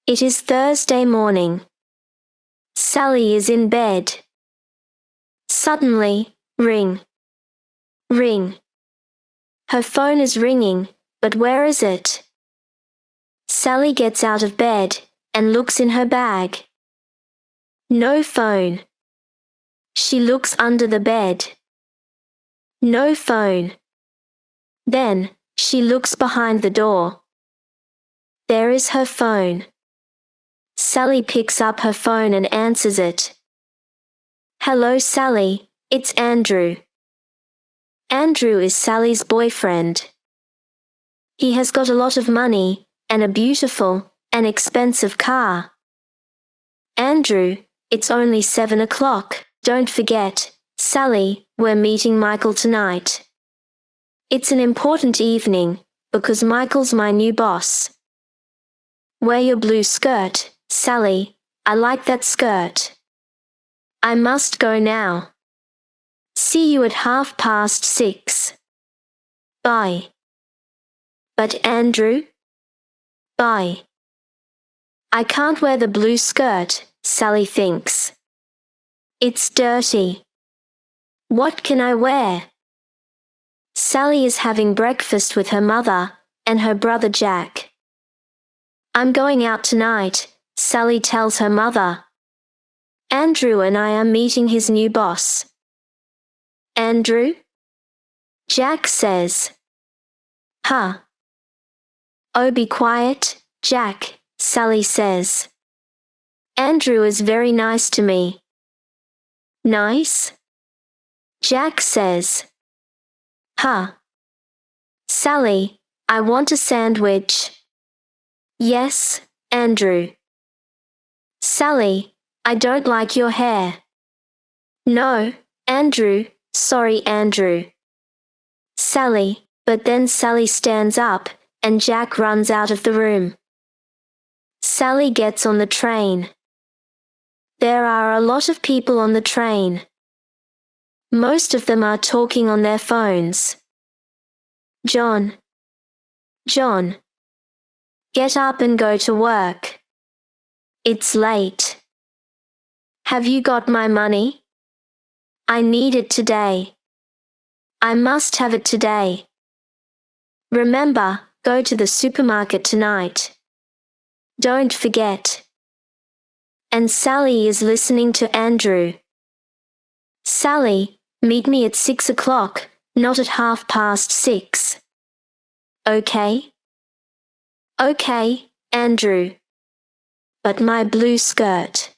It is Thursday morning. Sally is in bed. Suddenly, ring. Ring. Her phone is ringing, but where is it? Sally gets out of bed and looks in her bag. No phone. She looks under the bed. No phone. Then, she looks behind the door. There is her phone. Sally picks up her phone and answers it. Hello, Sally, it's Andrew. Andrew is Sally's boyfriend. He has got a lot of money and a beautiful and expensive car. Andrew, it's only 7 o'clock. Don't forget, Sally, we're meeting Michael tonight. It's an important evening because Michael's my new boss. Wear your blue skirt, Sally. I like that skirt. I must go now. See you at 6:30. Bye. But Andrew? Bye. I can't wear the blue skirt, Sally thinks. It's dirty. What can I wear? Sally is having breakfast with her mother and her brother Jack. I'm going out tonight, Sally tells her mother. Andrew and I are meeting his new boss. Andrew? Jack says. Huh. Oh, be quiet, Jack, Sally says. Andrew is very nice to me. Nice? Jack says. Huh. Sally, I want a sandwich. Yes, Andrew. Sally, I don't like your hair. No, Andrew, sorry, Andrew. Sally, but then Sally stands up and Jack runs out of the room. Sally gets on the train. There are a lot of people on the train. Most of them are talking on their phones. John. John. Get up and go to work. It's late. Have you got my money? I need it today. I must have it today. Remember, go to the supermarket tonight. Don't forget. And Sally is listening to Andrew. Sally, meet me at 6 o'clock, not at 6:30. Okay? Okay, Andrew. But my blue skirt.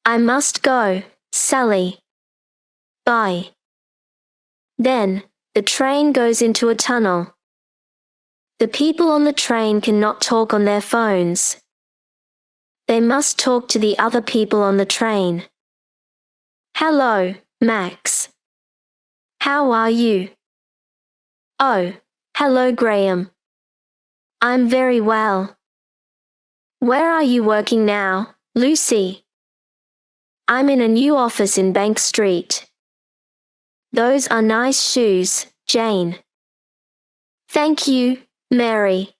I must go, Sally. Bye. Then, the train goes into a tunnel. The people on the train cannot talk on their phones. They must talk to the other people on the train. Hello, Max. How are you? Oh, hello, Graham. I'm very well. Where are you working now, Lucy? I'm in a new office in Bank Street. Those are nice shoes, Jane. Thank you, Mary.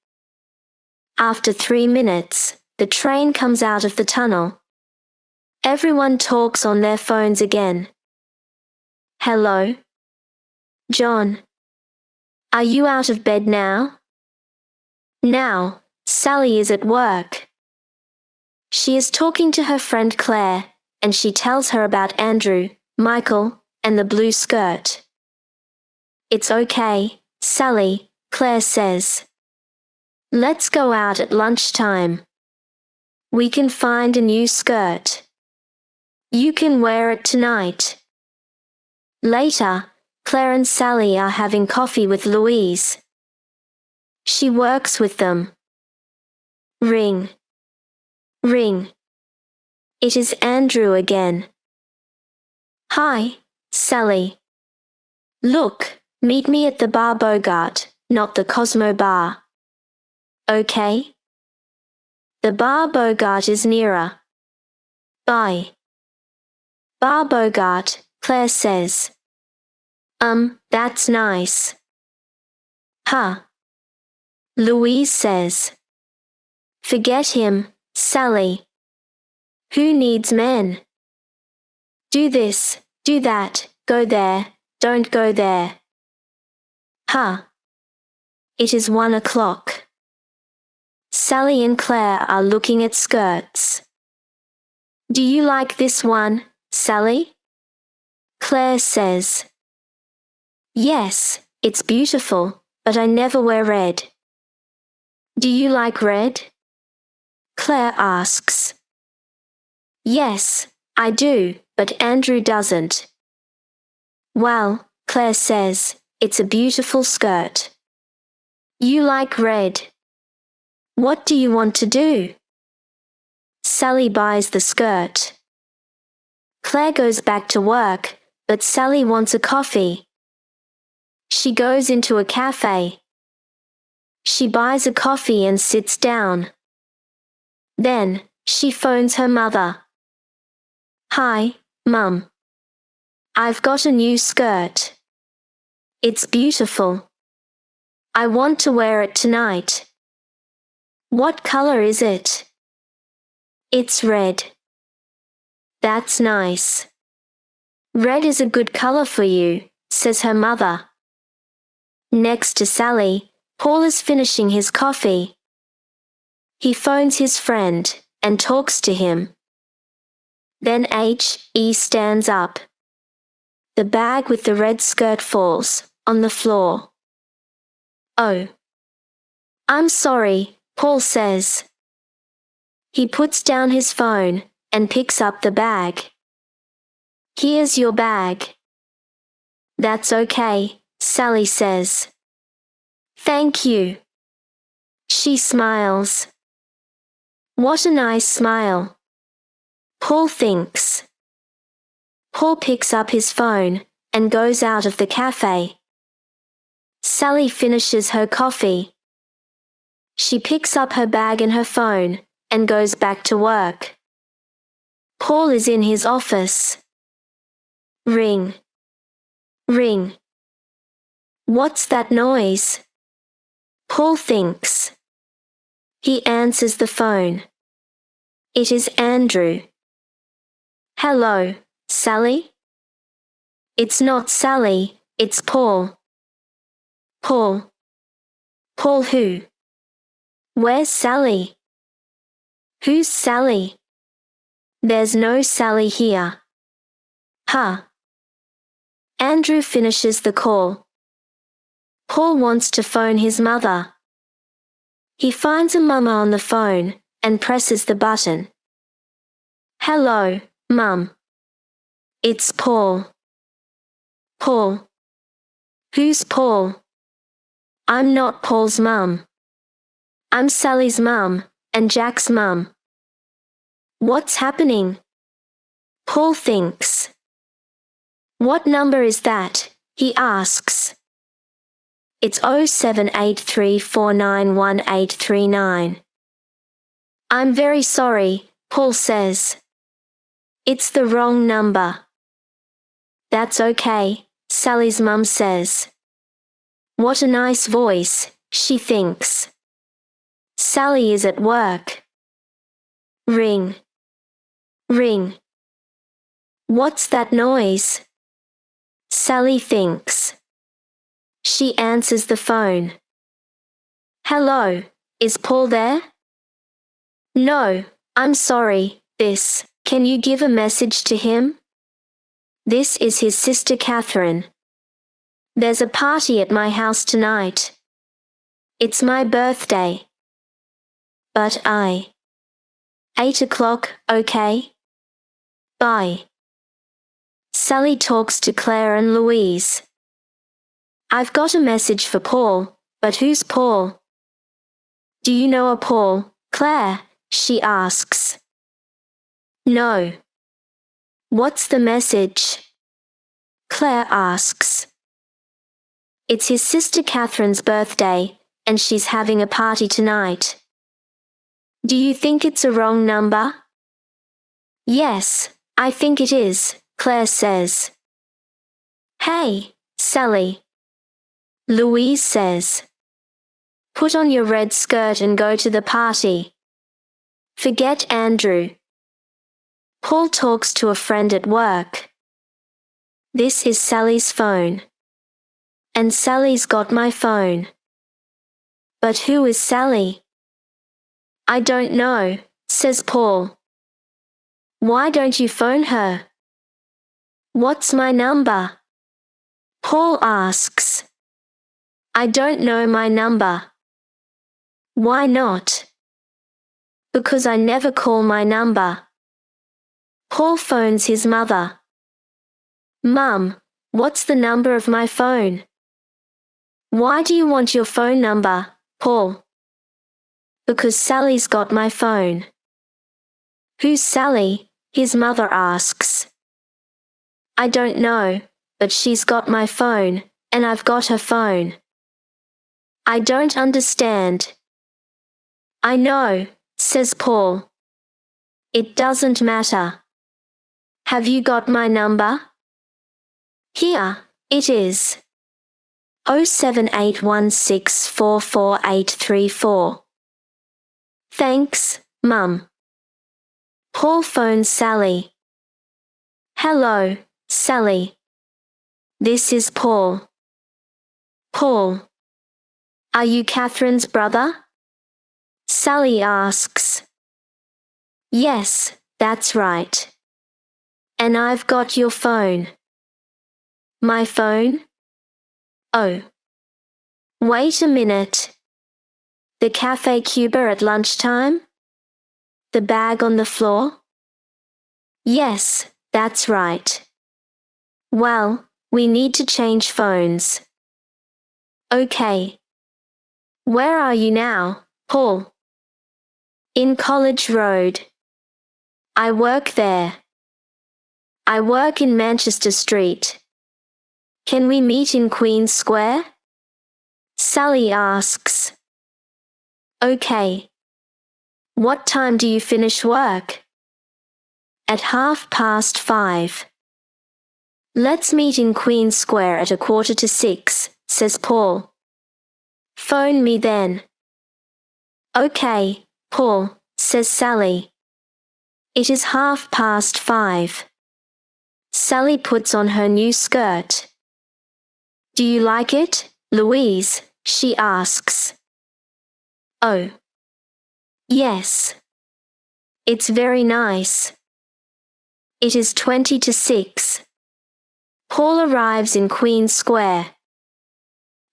After 3 minutes, the train comes out of the tunnel. Everyone talks on their phones again. Hello? John. Are you out of bed now? Now, Sally is at work. She is talking to her friend Claire, and she tells her about Andrew, Michael, and the blue skirt. It's okay, Sally, Claire says. Let's go out at lunchtime. We can find a new skirt. You can wear it tonight. Later, Claire and Sally are having coffee with Louise. She works with them. Ring. Ring. It is Andrew again. Hi, Sally. Look, meet me at the Bar Bogart, not the Cosmo Bar. Okay? The Bar Bogart is nearer. Bye. Bar Bogart, Claire says. That's nice. Huh. Louise says. Forget him, Sally. Who needs men? Do this, do that, go there, don't go there. Huh. It is 1 o'clock. Sally and Claire are looking at skirts. Do you like this one, Sally? Claire says. Yes, it's beautiful, but I never wear red. Do you like red? Claire asks. Yes, I do, but Andrew doesn't. Well, Claire says, it's a beautiful skirt. You like red. What do you want to do? Sally buys the skirt. Claire goes back to work, but Sally wants a coffee. She goes into a cafe. She buys a coffee and sits down. Then, she phones her mother. Hi, Mum. I've got a new skirt. It's beautiful. I want to wear it tonight. What color is it? It's red. That's nice. Red is a good color for you, says her mother. Next to Sally, Paul is finishing his coffee. He phones his friend and talks to him. Then H.E. stands up. The bag with the red skirt falls on the floor. Oh. I'm sorry, Paul says. He puts down his phone and picks up the bag. Here's your bag. That's okay, Sally says. Thank you. She smiles. What a nice smile. Paul thinks. Paul picks up his phone and goes out of the cafe. Sally finishes her coffee. She picks up her bag and her phone and goes back to work. Paul is in his office. Ring. Ring. What's that noise? Paul thinks. He answers the phone. It is Andrew. Hello, Sally? It's not Sally, it's Paul. Paul. Paul who? Where's Sally? Who's Sally? There's no Sally here. Huh. Andrew finishes the call. Paul wants to phone his mother. He finds a mama on the phone and presses the button. Hello, Mum. It's Paul. Paul. Who's Paul? I'm not Paul's mum. I'm Sally's mum and Jack's mum. What's happening? Paul thinks. What number is that? He asks. It's 0783491839. I'm very sorry, Paul says. It's the wrong number. That's okay, Sally's mum says. What a nice voice, she thinks. Sally is at work. Ring. Ring. What's that noise? Sally thinks. She answers the phone. Hello, is Paul there? No, I'm sorry, can you give a message to him? This is his sister Catherine. There's a party at my house tonight. It's my birthday. But 8 o'clock, okay? Bye. Sally talks to Claire and Louise. I've got a message for Paul, but who's Paul? Do you know a Paul, Claire? She asks. No. What's the message? Claire asks. It's his sister Catherine's birthday, and she's having a party tonight. Do you think it's a wrong number? Yes, I think it is, Claire says. Hey, Sally. Louise says. Put on your red skirt and go to the party. Forget Andrew. Paul talks to a friend at work. This is Sally's phone. And Sally's got my phone. But who is Sally? I don't know, says Paul. Why don't you phone her? What's my number? Paul asks. I don't know my number. Why not? Because I never call my number. Paul phones his mother. Mum, what's the number of my phone? Why do you want your phone number, Paul? Because Sally's got my phone. Who's Sally? His mother asks. I don't know, but she's got my phone, and I've got her phone. I don't understand. I know, says Paul. It doesn't matter. Have you got my number? Here, it is. 07816448834. Thanks, Mum. Paul phones Sally. Hello, Sally. This is Paul. Paul. Are you Catherine's brother? Sally asks. Yes, that's right. And I've got your phone. My phone? Oh. Wait a minute. The Cafe Cuba at lunchtime? The bag on the floor? Yes, that's right. Well, we need to change phones. Okay. Where are you now, Paul? In College Road. I work there. I work in Manchester Street. Can we meet in Queen's Square? Sally asks. Okay. What time do you finish work? At 5:30. Let's meet in Queen's Square at 5:45, says Paul. Phone me then. Okay, Paul, says Sally. It is 5:30. Sally puts on her new skirt. Do you like it, Louise? She asks. Oh. Yes. It's very nice. It is 5:20. Paul arrives in Queen's Square.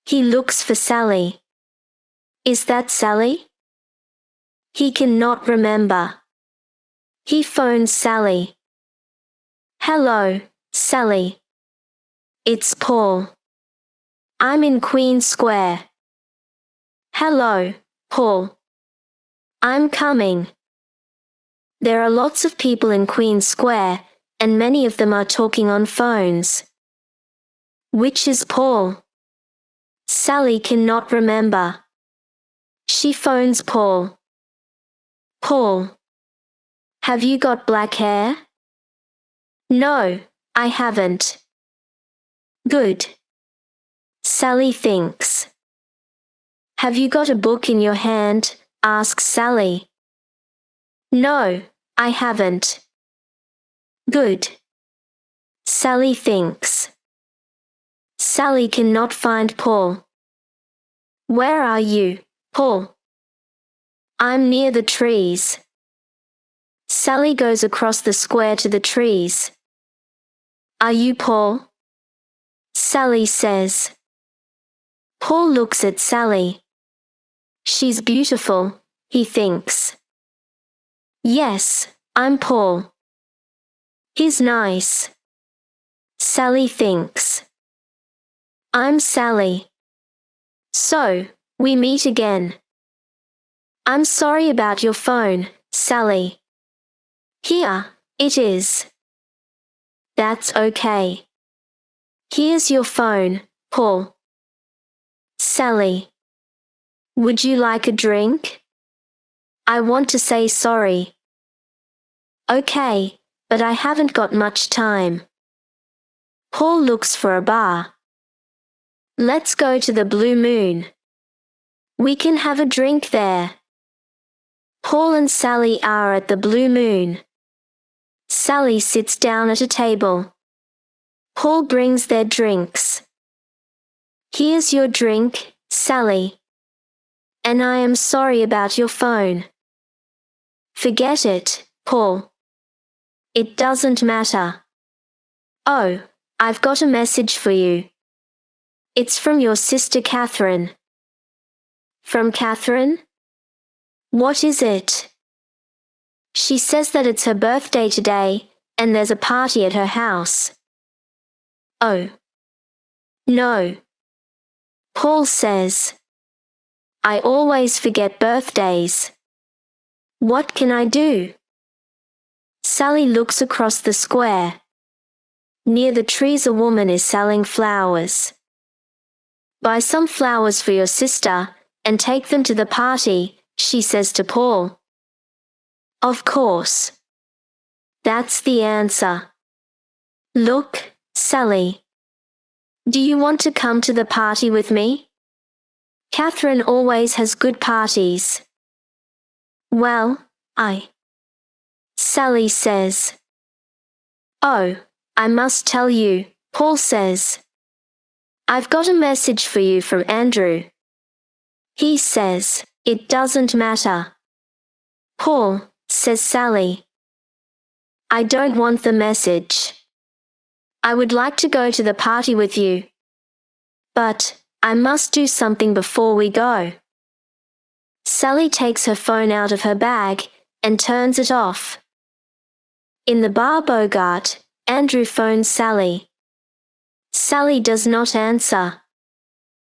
He looks for Sally. Is that Sally? He cannot remember. He phones Sally. Hello, Sally. It's Paul. I'm in Queen's Square. Hello, Paul. I'm coming. There are lots of people in Queen's Square, and many of them are talking on phones. Which is Paul? Sally cannot remember. She phones Paul. Paul. Have you got black hair? No, I haven't. Good. Sally thinks. Have you got a book in your hand? Asks Sally. No, I haven't. Good. Sally thinks. Sally cannot find Paul. Where are you, Paul? I'm near the trees. Sally goes across the square to the trees. Are you Paul? Sally says. Paul looks at Sally. She's beautiful, he thinks. Yes, I'm Paul. He's nice. Sally thinks. I'm Sally. So, we meet again. I'm sorry about your phone, Sally. Here, it is. That's okay. Here's your phone, Paul. Sally. Would you like a drink? I want to say sorry. Okay, but I haven't got much time. Paul looks for a bar. Let's go to the Blue Moon. We can have a drink there. Paul and Sally are at the Blue Moon. Sally sits down at a table. Paul brings their drinks. Here's your drink, Sally. And I am sorry about your phone. Forget it, Paul. It doesn't matter. Oh, I've got a message for you. It's from your sister Catherine. From Catherine? What is it? She says that it's her birthday today, and there's a party at her house. Oh. No. Paul says. I always forget birthdays. What can I do? Sally looks across the square. Near the trees a woman is selling flowers. Buy some flowers for your sister, and take them to the party, she says to Paul. Of course. That's the answer. Look, Sally. Do you want to come to the party with me? Catherine always has good parties. Well, Sally says. Oh, I must tell you, Paul says. I've got a message for you from Andrew. He says, it doesn't matter. Paul, says Sally. I don't want the message. I would like to go to the party with you. But, I must do something before we go. Sally takes her phone out of her bag and turns it off. In the bar Bogart, Andrew phones Sally. Sally does not answer.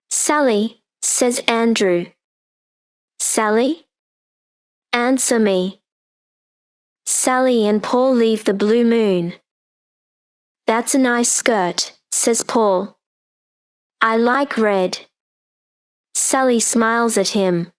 Sally, says Andrew. Sally? Answer me. Sally and Paul leave the Blue Moon. That's a nice skirt, says Paul. I like red. Sally smiles at him.